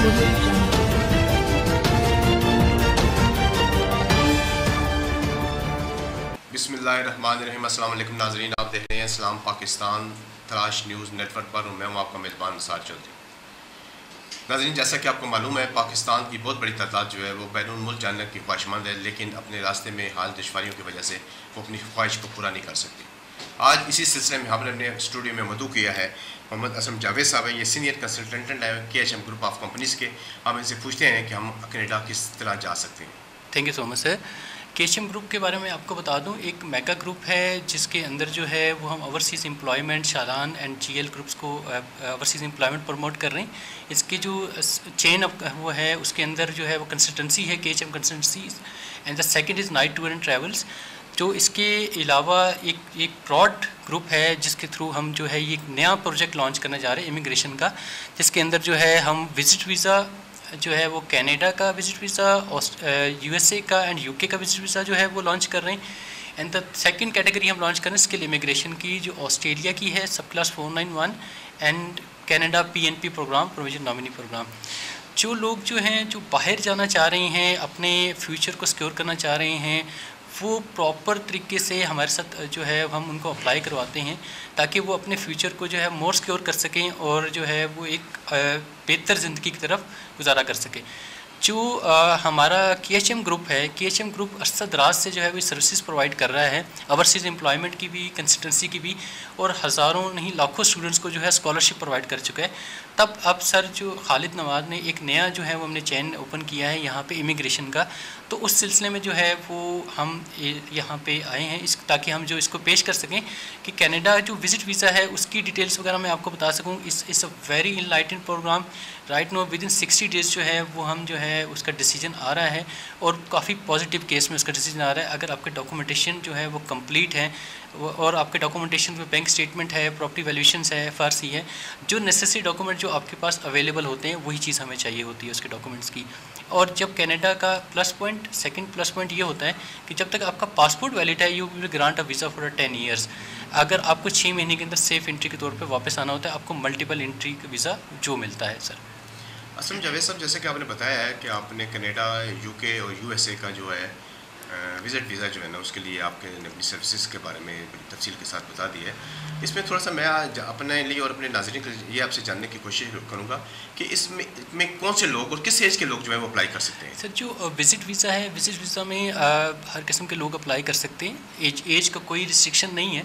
बिस्मिल्लाहिर्रहमानिर्रहीम। अस्सलाम वालेकुम नाज़रीन, आप देख रहे हैं इस्लाम पाकिस्तान तलाश न्यूज़ नेटवर्क पर और मैं हूँ आपका मेज़बान निसार चौधरी। नाज़रीन, जैसा कि आपको मालूम है, पाकिस्तान की बहुत बड़ी तादाद जो है वो बैरून मुल्क जाने की ख्वाहिशमंद है, लेकिन अपने रास्ते में हाल दुश्वारियों की वजह से वो अपनी ख्वाहिश को पूरा नहीं कर सकती। आज इसी सिलसिले में हमने अपने स्टूडियो में मदऊ किया है मोहम्मद असम जावेद साहब है, ये सीनियर कंसल्टेंट है KHM ग्रुप ऑफ कंपनीज़ के। हम इनसे पूछते हैं कि हम कनाडा किस तरह जा सकते हैं। Thank you so much sir. KHM group के बारे में आपको बता दूं, एक मेगा ग्रुप है जिसके अंदर जो है वो हम ओवरसीज़ एम्प्लॉयमेंट, शालान एंड GL ग्रुप्स को ओवरसीज़ एम्प्लॉयमेंट प्रमोट कर रहे हैं। इसकी जो चेन वो है उसके अंदर जो है वो कंसल्टेंसी है KHM consultancy, and the second is night tour and travels. जो इसके अलावा एक ब्रॉड ग्रुप है जिसके थ्रू हम जो है ये एक नया प्रोजेक्ट लॉन्च करने जा रहे हैं इमिग्रेशन का, जिसके अंदर जो है हम विजिट वीज़ा जो है वो कनाडा का विजिट वीज़ा, USA का एंड UK का विजिट वीज़ा जो है वो लॉन्च कर रहे हैं। एंड द सेकंड कैटेगरी हम लॉन्च कर रहे हैं स्किल इमिग्रेशन की, जो ऑस्ट्रेलिया की है, subclass 491 and Canada PNP program, provision nominee program. जो लोग जो हैं जो बाहर जाना चाह रहे हैं, अपने फ्यूचर को सिक्योर करना चाह रहे हैं, वो प्रॉपर तरीके से हमारे साथ जो है हम उनको अप्लाई करवाते हैं ताकि वो अपने फ्यूचर को जो है मोर सिक्योर कर सकें और जो है वो एक बेहतर ज़िंदगी की तरफ गुजारा कर सकें। जो हमारा KHM ग्रुप है, KHM ग्रुप अरसा दराज से जो है वो सर्विसेज प्रोवाइड कर रहा है, ओवरसीज़ एम्प्लॉयमेंट की भी, कंसल्टेंसी की भी, और हज़ारों नहीं लाखों स्टूडेंट्स को जो है स्कॉलरशिप प्रोवाइड कर चुका है। तब अब सर जो खालिद नवाज ने एक नया जो है वो हमने चैन ओपन किया है यहाँ पे इमिग्रेशन का, तो उस सिलसिले में जो है वो हम यहाँ पे आए हैं ताकि हम जो इसको पेश कर सकें कि कनाडा जो विज़िट वीज़ा है उसकी डिटेल्स वगैरह मैं आपको बता सकूँ। Is a very enlightened program right no, within 60 days जो है वो हम जो है उसका डिसीजन आ रहा है और काफ़ी पॉजिटिव केस में उसका डिसीजन आ रहा है। अगर आपके डॉक्यूमेंटेशन जो है वो कंप्लीट है और आपके डॉक्यूमेंटेशन में बैंक स्टेटमेंट है, प्रॉपर्टी वैल्यूएशंस है, FRC है, जो नेसेसरी डॉक्यूमेंट जो आपके पास अवेलेबल होते हैं वही चीज़ हमें चाहिए होती है उसके डॉक्यूमेंट्स की। और जब कनाडा का सेकंड प्लस पॉइंट ये होता है कि जब तक आपका पासपोर्ट वैलिड है, you will grant a visa for 10 years. अगर आपको 6 महीने के अंदर सेफ एंट्री के तौर पे वापस आना होता है, आपको मल्टीपल एंट्री का वीज़ा जो मिलता है सर। असम जावेद साहब, जैसे कि आपने बताया है कि आपने कनाडा, UK और USA का जो है विज़िट वीज़ा जो है ना उसके लिए आपके अपनी सर्विसेज के बारे में बड़ी तफसील के साथ बता दी है। इसमें थोड़ा सा मैं अपने लिए और अपने नाज़रीन के लिए ये आपसे जानने की कोशिश करूँगा कि इसमें कौन से लोग और किस एज के लोग जो है वो अप्लाई कर सकते हैं। सर जो विज़िट वीज़ा है, विज़िट वीज़ा में हर किस्म के लोग अप्लाई कर सकते हैं, एज का कोई रिस्ट्रिक्शन नहीं है।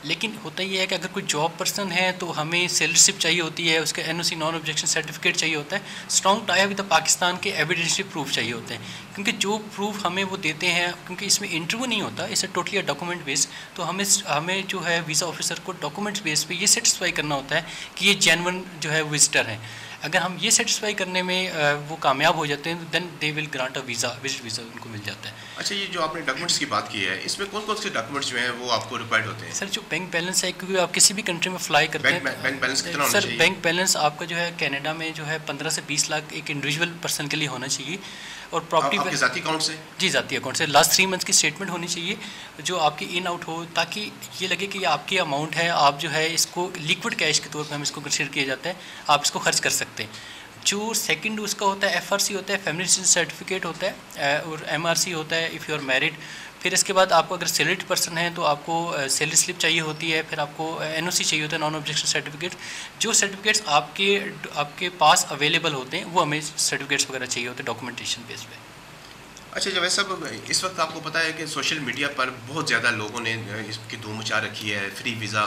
लेकिन होता ही है कि अगर कोई जॉब पर्सन है तो हमें सैलरी स्लिप चाहिए होती है, उसका NOC नॉन ऑब्जेक्शन सर्टिफिकेट चाहिए होता है, स्ट्रॉन्ग टाई विद पाकिस्तान के एविडेंशियल प्रूफ चाहिए होते हैं, क्योंकि जो प्रूफ हमें वो देते हैं, क्योंकि इसमें इंटरव्यू नहीं होता, इसे टोटली डॉक्यूमेंट बेस्ड, तो हमें जो है वीज़ा ऑफिसर को डॉक्यूमेंट्स बेस पे ये सेटिस्फाई करना होता है कि ये जेन्युइन जो है विजिटर हैं। अगर हम ये सेटिस्फाई करने में वो कामयाब हो जाते हैं, then they will grant a visa, visit visa उनको मिल जाता है। अच्छा, ये जो आपने डॉक्यूमेंट्स की बात की है, इसमें कौन कौन से डॉक्यूमेंट्स जो हैं वो आपको रिक्वायर्ड होते हैं? सर जो बैंक बैलेंस है, क्योंकि आप किसी भी कंट्री में फ्लाई करते हैं, बैंक बैलेंस कितना होना सर चाहिए? बैंक बैलेंस आपका जो है कनाडा में जो है 15 से 20 लाख एक इंडिविजुअल पर्सन के लिए होना चाहिए। और प्रॉपर्टी आपके ज़ाती अकाउंट से? जी, ज़ाती अकाउंट से लास्ट 3 मंथ्स की स्टेटमेंट होनी चाहिए जो आपकी इन आउट हो, ताकि ये लगे कि ये आपकी अमाउंट है, आप जो है इसको लिक्विड कैश के तौर पर हम इसको कंसिडर किया जाता है, आप इसको खर्च कर सकते हैं। जो सेकंड उसका होता है FRC होता है, फैमिली सर्टिफिकेट होता है, और MRC होता है इफ़ यू आर मैरिड। फिर इसके बाद आपको अगर सैलरीड पर्सन है तो आपको सैलरी स्लिप चाहिए होती है, फिर आपको NOC चाहिए होता है, नॉन ऑब्जेक्शन सर्टिफिकेट। जो सर्टिफिकेट्स आपके पास अवेलेबल होते हैं वो हमें सर्टिफिकेट्स वगैरह चाहिए होते हैं डॉक्यूमेंटेशन बेस पे। अच्छा जब सब इस वक्त आपको पता है कि सोशल मीडिया पर बहुत ज़्यादा लोगों ने इसकी धूम मचा रखी है, फ्री वीज़ा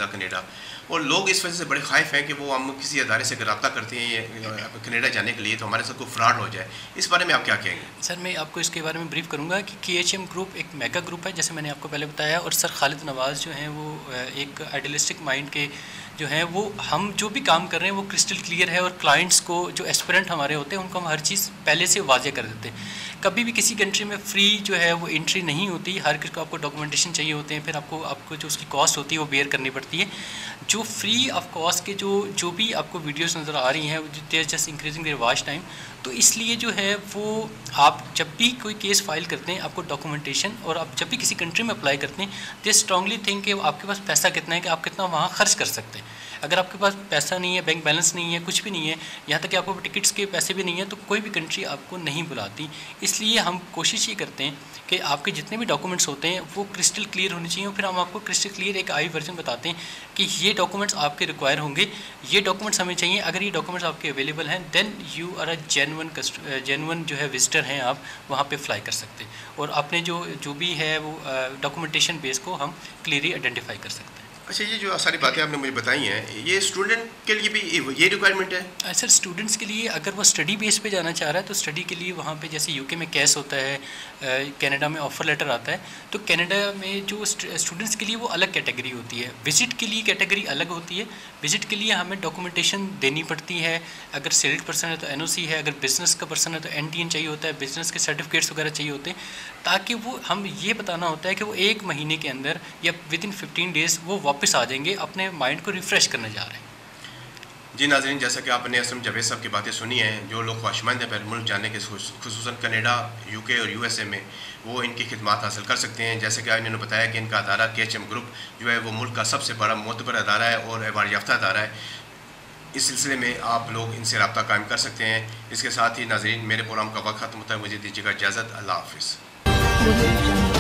कनाडा, और लोग इस वजह से बड़े खाइफ हैं कि वो हम किसी अदारे से रब्ता करते हैं कनाडा जाने के लिए तो हमारे साथ कोई फ्रॉड हो जाए। इस बारे में आप क्या कहेंगे? सर मैं आपको इसके बारे में ब्रीफ करूंगा कि KHM ग्रुप एक मेगा ग्रुप है, जैसे मैंने आपको पहले बताया, और सर खालिद नवाज़ जो हैं वो एक आइडियलिस्टिक माइंड के जो हैं वो, हम जो भी काम कर रहे हैं वो क्रिस्टल क्लियर है, और क्लाइंट्स को जो एस्पिरेंट हमारे होते हैं उनको हम हर चीज़ पहले से वाज़े कर देते हैं। कभी भी किसी कंट्री में फ्री जो है वो एंट्री नहीं होती, हर किसी को आपको डॉक्यूमेंटेशन चाहिए होते हैं, फिर आपको जो उसकी कॉस्ट होती है वो बेयर करनी पड़ती है। जो फ्री ऑफ कॉस्ट के जो भी आपको वीडियोस नज़र आ रही हैं, they are just increasing their watch time, तो इसलिए जो है वो आप जब भी कोई केस फाइल करते हैं आपको डॉक्यूमेंटेशन, और आप जब भी किसी कंट्री में अप्लाई करते हैं, दे स्ट्रांगली थिंक कि आपके पास पैसा कितना है कि आप कितना वहाँ खर्च कर सकते हैं। अगर आपके पास पैसा नहीं है, बैंक बैलेंस नहीं है, कुछ भी नहीं है, यहाँ तक कि आपको टिकट्स के पैसे भी नहीं है, तो कोई भी कंट्री आपको नहीं बुलाती। इसलिए हम कोशिश ये करते हैं कि आपके जितने भी डॉक्यूमेंट्स होते हैं वो क्रिस्टल क्लियर होने चाहिए, और फिर हम आपको क्रिस्टल क्लियर एक आई वर्जन बताते हैं कि ये डॉक्यूमेंट्स आपके रिक्वायर होंगे, ये डॉक्यूमेंट्स हमें चाहिए। अगर ये डॉक्यूमेंट्स आपके अवेलेबल हैं then you are a genuine जो है विजिटर हैं, आप वहाँ पे फ्लाई कर सकते हैं, और अपने जो भी है वो डॉक्यूमेंटेशन बेस को हम क्लियरली आइडेंटिफाई कर सकते हैं। अच्छा, ये जो सारी बातें आपने मुझे बताई हैं, ये स्टूडेंट के लिए भी ये रिक्वायरमेंट है? सर, स्टूडेंट्स के लिए अगर वो स्टडी बेस पे जाना चाह रहा है तो स्टडी के लिए वहाँ पे जैसे यूके में कैस होता है, कनाडा में ऑफ़र लेटर आता है, तो कनाडा में जो स्टूडेंट्स के लिए वो अलग कैटेगरी होती है, विजिट के लिए कैटेगरी अलग होती है। विजिट के लिए हमें डॉक्यूमेंटेशन देनी पड़ती है, अगर सेलेक्ट पर्सन है तो एनओसी है, अगर बिज़नेस का पर्सन है तो एनटीएन चाहिए होता है, बिज़नेस के सर्टिफिकेट्स वगैरह चाहिए होते हैं, ताकि वो हम ये बताना होता है कि वो 1 महीने के अंदर या विद इन 15 डेज़ वो वापस आ जाएंगे, अपने माइंड को रिफ़्रेश करने जा रहे हैं। जी नाज़रीन, जैसा कि आपने असलम जावेद साहब की बातें सुनी हैं, जो लोग ख्वाहिशमंद हैं बैर मुल्क जाने के, खुसूसन कनाडा, यूके और यूएसए में, वो इनकी खिदमात हासिल कर सकते हैं। जैसे कि इन्होंने बताया कि इनका अदारा KHM ग्रुप जो है वो मुल्क का सबसे बड़ा मोतबर अदारा है और एवार्ड याफ्ता अदारा है। इस सिलसिले में आप लोग इनसे रब्ता कायम कर सकते हैं। इसके साथ ही नाज़रीन, मेरे प्रोग्राम का वक्त ख़त्म होता है, मुझे दीजिएगा इजाज़त। अल्लाह हाफ़िज़।